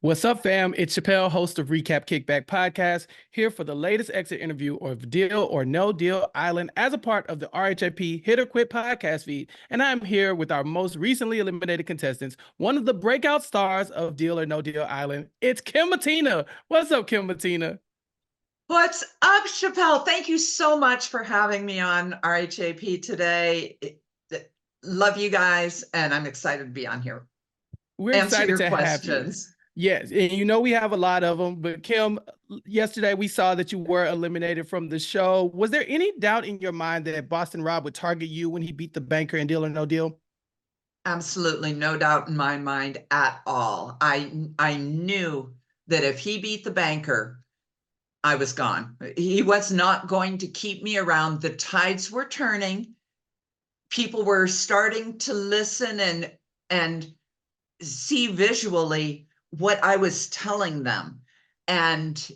What's up, fam? It's Chappell, host of Recap Kickback Podcast, here for the latest exit interview of Deal or No Deal Island as a part of the RHAP Hit or Quit podcast feed. And I'm here with our most recently eliminated contestants, one of the breakout stars of Deal or No Deal Island. It's Kim Mattina. What's up, Kim Mattina? What's up, Chappell? Thank you so much for having me on RHAP today. Love you guys, and I'm excited to be on here. We're Answer excited your to have you. questions. Yes, and we have a lot of them, but Kim, yesterday we saw that you were eliminated from the show. Was there any doubt in your mind that Boston Rob would target you when he beat the banker in Deal or No Deal? Absolutely no doubt in my mind at all. I knew that if he beat the banker, I was gone. He was not going to keep me around. The tides were turning. People were starting to listen and see visually what I was telling them. And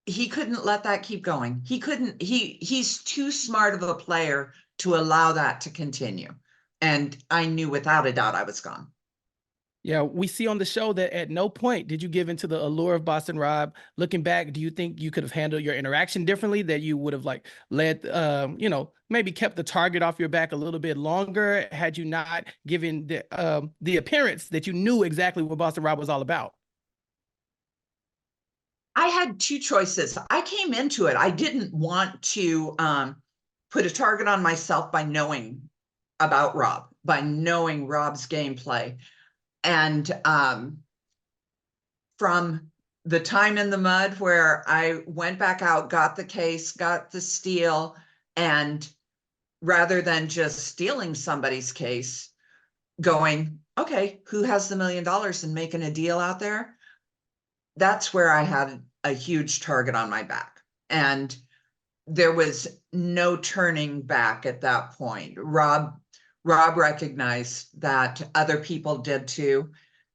he couldn't let that keep going. He couldn't, he's too smart of a player to allow that to continue. And I knew without a doubt I was gone. Yeah, we see on the show that at no point did you give into the allure of Boston Rob. Looking back, do you think you could have handled your interaction differently? That you would have like let, maybe kept the target off your back a little bit longer had you not given the appearance that you knew exactly what Boston Rob was all about? I had two choices. I came into it. I didn't want to put a target on myself by knowing about Rob, by knowing Rob's gameplay. And from the time in the mud where I went back out, got the case, got the steal, and rather than just stealing somebody's case, going, okay, who has the $1 million and making a deal out there? That's where I had a huge target on my back. And there was no turning back at that point. Rob recognized that other people did too.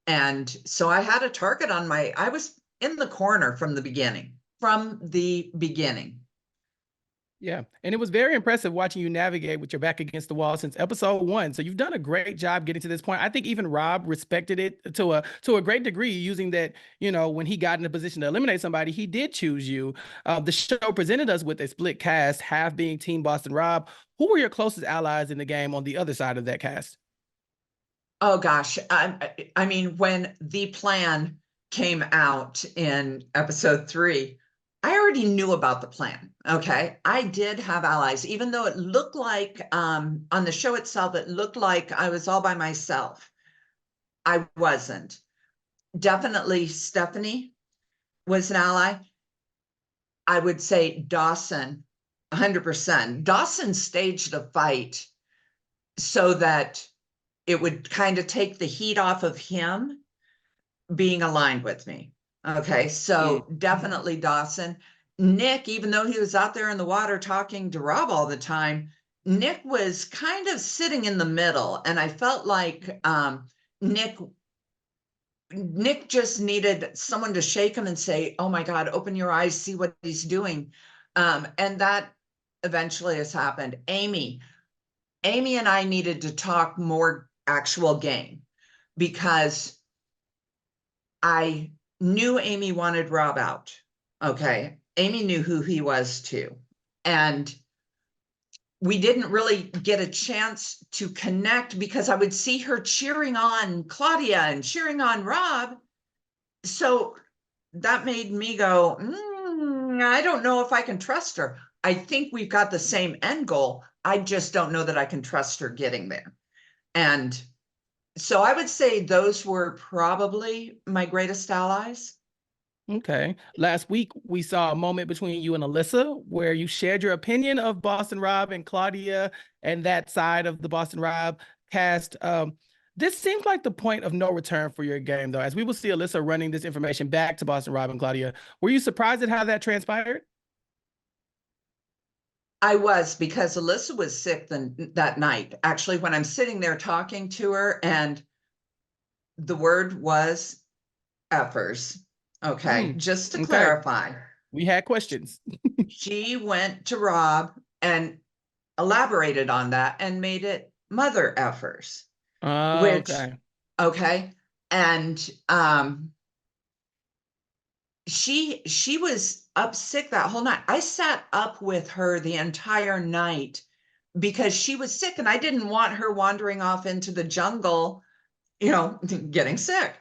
And so I had a target on I was in the corner from the beginning, Yeah, and it was very impressive watching you navigate with your back against the wall since episode 1. So you've done a great job getting to this point. I think even Rob respected it to a great degree, using that, when he got in a position to eliminate somebody, he did choose you. The show presented us with a split cast, half being Team Boston Rob. Who were your closest allies in the game on the other side of that cast? Oh gosh, I mean, when the plan came out in episode 3, I already knew about the plan. Okay, I did have allies, even though it looked like on the show itself, it looked like I was all by myself. I wasn't. Definitely Stephanie was an ally. I would say Dawson, 100%. Dawson staged a fight so that it would kind of take the heat off of him being aligned with me. Okay, so definitely Dawson. Nick, even though he was out there in the water talking to Rob all the time, Nick was kind of sitting in the middle. And I felt like Nick just needed someone to shake him and say, oh my God, open your eyes, see what he's doing. And that eventually has happened. Amy and I needed to talk more actual game, because I knew Amy wanted Rob out. Okay. Amy knew who he was too. And we didn't really get a chance to connect because I would see her cheering on Claudia and cheering on Rob. So that made me go, I don't know if I can trust her. I think we've got the same end goal. I just don't know that I can trust her getting there. And so I would say those were probably my greatest allies. Okay. Last week, we saw a moment between you and Alyssa where you shared your opinion of Boston Rob and Claudia and that side of the Boston Rob cast. This seems like the point of no return for your game, though, as we will see Alyssa running this information back to Boston Rob and Claudia. Were you surprised at how that transpired? I was, because Alyssa was sick that night. Actually, when I'm sitting there talking to her, and the word was effers. Okay, just to Okay. clarify, We had questions. she went to Rob and elaborated on that and made it mother effers, which, Okay. okay. And she was up sick that whole night. I sat up with her the entire night because she was sick, and I didn't want her wandering off into the jungle, getting sick.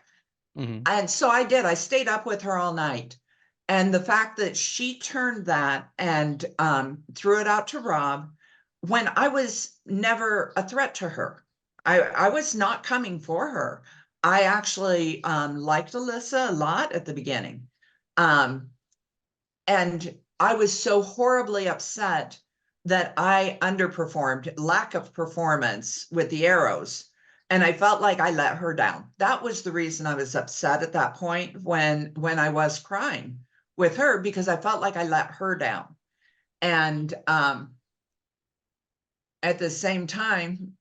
Mm-hmm. And so I did. I stayed up with her all night. And the fact that she turned that and threw it out to Rob when I was never a threat to her. I was not coming for her. I actually liked Alyssa a lot at the beginning. Um, and I was so horribly upset that I underperformed, lack of performance with the arrows. And I felt like I let her down. That was the reason I was upset at that point when I was crying with her, because I felt like I let her down. And at the same time,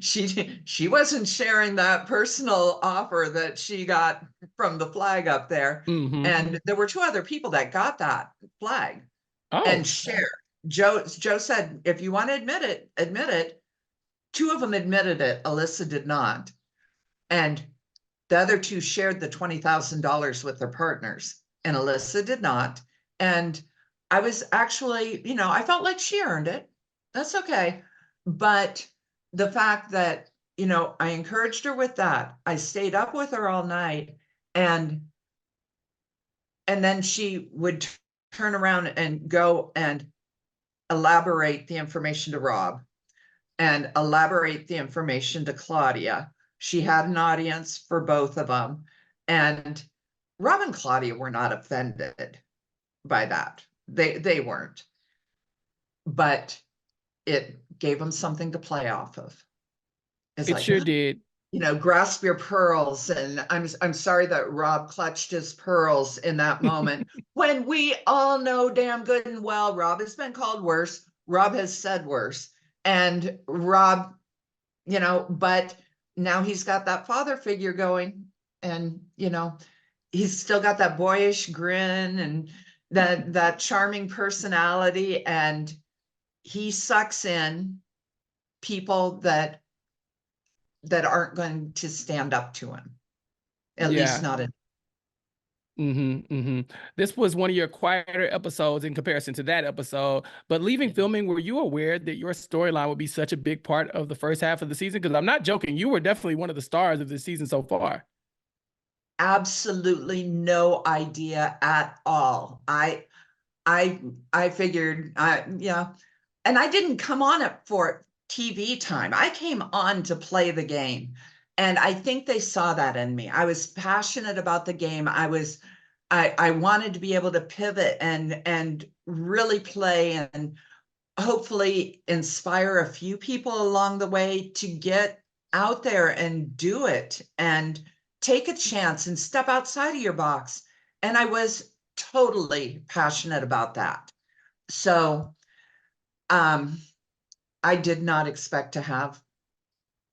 she wasn't sharing that personal offer that she got from the flag up there. Mm-hmm. And there were two other people that got that flag and Oh. shared. Joe said, if you want to admit it, admit it. Two of them admitted it. Alyssa did not. And the other two shared the $20,000 with their partners, and Alyssa did not. And I was actually, I felt like she earned it. That's okay. But the fact that, I encouraged her with that, I stayed up with her all night, and then she would turn around and go and elaborate the information to Rob and elaborate the information to Claudia. She had an audience for both of them. And Rob and Claudia were not offended by that. They weren't. But it gave them something to play off of. It's It like, sure did. grasp your pearls. And I'm sorry that Rob clutched his pearls in that moment when we all know damn good and well Rob has been called worse. Rob has said worse. And Rob, but now he's got that father figure going, and he's still got that boyish grin and that charming personality, and he sucks in people that aren't going to stand up to him, at least Yeah. not in. Mm-hmm, mm-hmm. This was one of your quieter episodes in comparison to that episode. But leaving filming, were you aware that your storyline would be such a big part of the first half of the season? Because I'm not joking, you were definitely one of the stars of the season so far. Absolutely no idea at all. I figured, yeah, and I didn't come on it for TV time. I came on to play the game. And I think they saw that in me. I was passionate about the game. I wanted to be able to pivot and really play and hopefully inspire a few people along the way to get out there and do it and take a chance and step outside of your box. And I was totally passionate about that. So I did not expect to have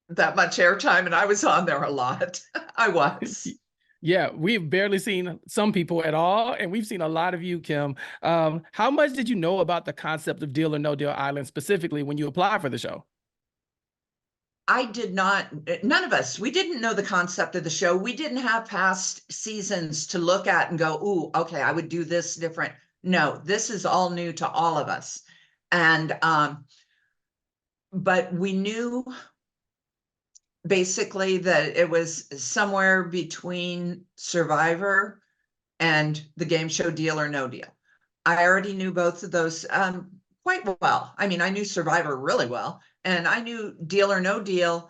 that much airtime, and I was on there a lot. I was. Yeah, we've barely seen some people at all, and we've seen a lot of you, Kim. How much did you know about the concept of Deal or No Deal Island specifically when you applied for the show? I did not, none of us, we didn't know the concept of the show. We didn't have past seasons to look at and go, ooh, okay, I would do this different. No, this is all new to all of us. And, but we knew basically that it was somewhere between Survivor and the game show Deal or No Deal. I already knew both of those quite well. I mean, I knew Survivor really well, and I knew Deal or No Deal,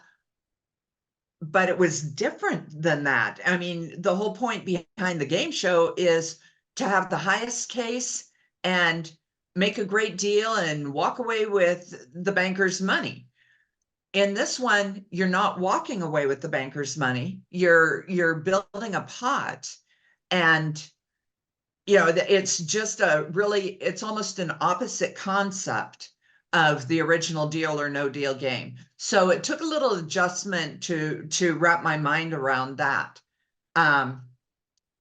but it was different than that. I mean, the whole point behind the game show is to have the highest case and make a great deal and walk away with the banker's money. In this one, you're not walking away with the banker's money. You're building a pot, and it's just it's almost an opposite concept of the original Deal or No Deal game. So it took a little adjustment to wrap my mind around that. And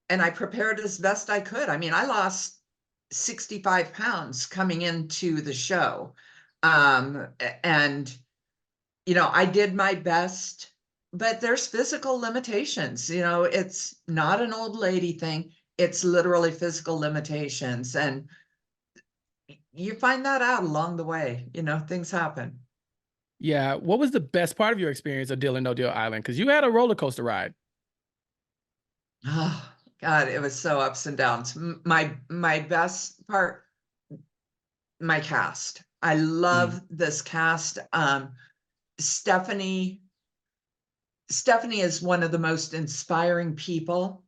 I prepared as best I could. I mean, I lost 65 pounds coming into the show. And I did my best but there's physical limitations. It's not an old lady thing. It's literally physical limitations. And you find that out along the way, things happen. Yeah. What was the best part of your experience of Deal or No Deal Island? Because you had a roller coaster ride. Oh, God, it was so ups and downs. My best part, my cast. I Mm, love this cast. Stephanie Stephanie is one of the most inspiring people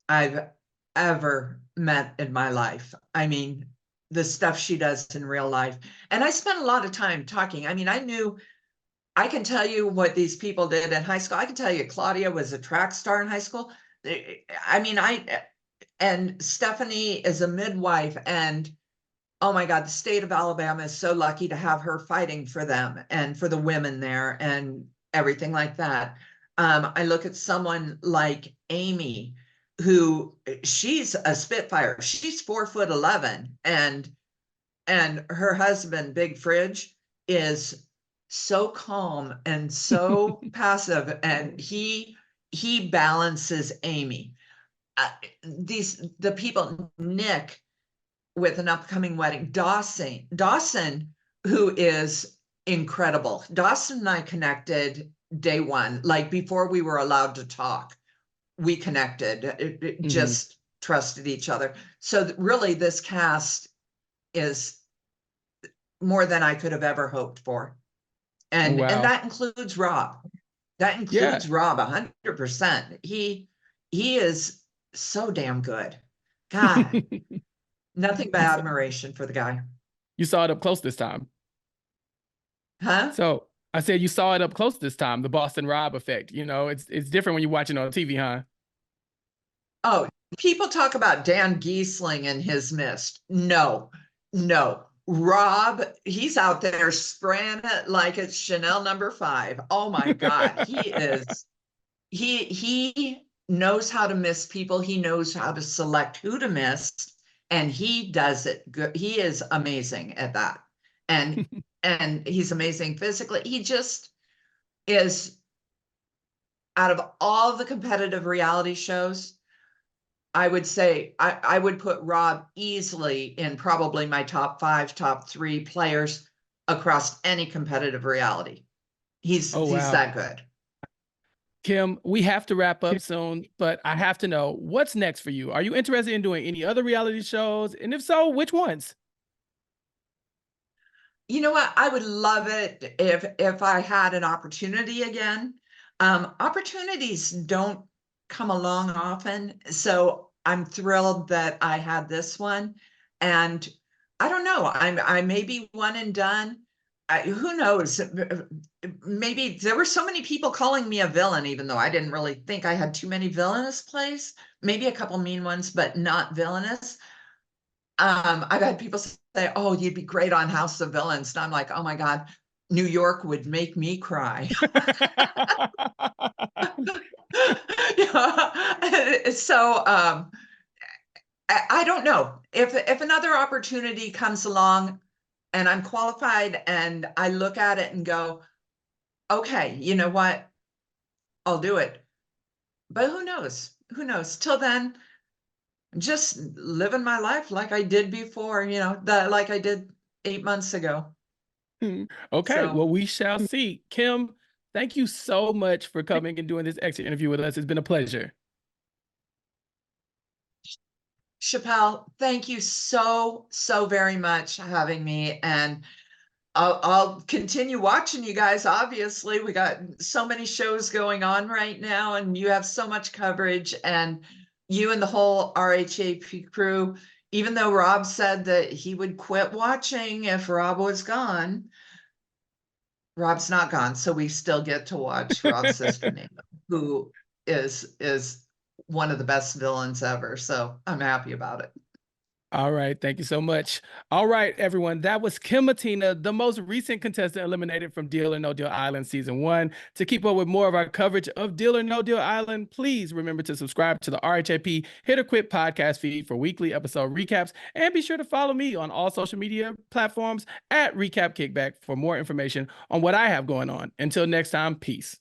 I've ever met in my life. I mean, the stuff she does in real life. And I spent a lot of time talking. I mean, I can tell you what these people did in high school. I can tell you Claudia was a track star in high school. I mean, and Stephanie is a midwife, and oh my God, the state of Alabama is so lucky to have her fighting for them and for the women there and everything like that. I look at someone like Amy, who she's a Spitfire. She's 4'11", and her husband, Big Fridge, is so calm and so passive, and he balances Amy. The people, Nick, with an upcoming wedding, Dawson, who is incredible. Dawson and I connected day one, like before we were allowed to talk. We connected, mhm. just trusted each other. So really, this cast is more than I could have ever hoped for. And Wow. that includes Rob. That Yeah. includes Rob 100%. He is so damn good. God, nothing but You saw, admiration for the guy. you saw it up close this time. Huh? So I said you saw it up close this time, the Boston Rob effect. It's different when you're watching on TV, huh? Oh, people talk about Dan Giesling and his mist. No, no. Rob, he's out there spraying it like it's Chanel number 5. Oh my God. He knows how to miss people. He knows how to select who to miss, and he does it good. He is amazing at that. And and he's amazing physically. He just is, out of all the competitive reality shows, I would say I would put Rob easily in probably my top 5, top 3 players across any competitive reality. Oh He's wow. that good. Kim, we have to wrap up soon, but I have to know what's next for you. Are you interested in doing any other reality shows? And if so, which ones? You know what? I would love it if I had an opportunity again. Opportunities don't come along often, so I'm thrilled that I had this one. And I don't know, I may be one and done. Who knows? Maybe there were so many people calling me a villain, even though I didn't really think I had too many villainous plays. Maybe a couple mean ones, but not villainous. I've had people say, "Oh, you'd be great on House of Villains," and I'm like, "Oh my God, New York would make me cry." Yeah. So I don't know if another opportunity comes along and I'm qualified and I look at it and go, "Okay, you know what? I'll do it." But who knows? Who knows? Till then, just living my life like I did before, like I did 8 months ago. Okay, So well, we shall see. Kim, thank you so much for coming and doing this extra interview with us. It's been a pleasure. Chappell, thank you so, so very much for having me. And I'll continue watching you guys. Obviously, we got so many shows going on right now, and you have so much coverage. And you and the whole RHAP crew, even though Rob said that he would quit watching if Rob was gone, Rob's not gone. So we still get to watch Rob's sister Nina, who is one of the best villains ever. So I'm happy about it. All right, thank you so much. All right, everyone, that was Kim Mattina, the most recent contestant eliminated from Deal or No Deal Island Season 1. To keep up with more of our coverage of Deal or No Deal Island, please remember to subscribe to the RHAP Hit or Quit podcast feed for weekly episode recaps, and be sure to follow me on all social media platforms at Recap Kickback for more information on what I have going on. Until next time, peace.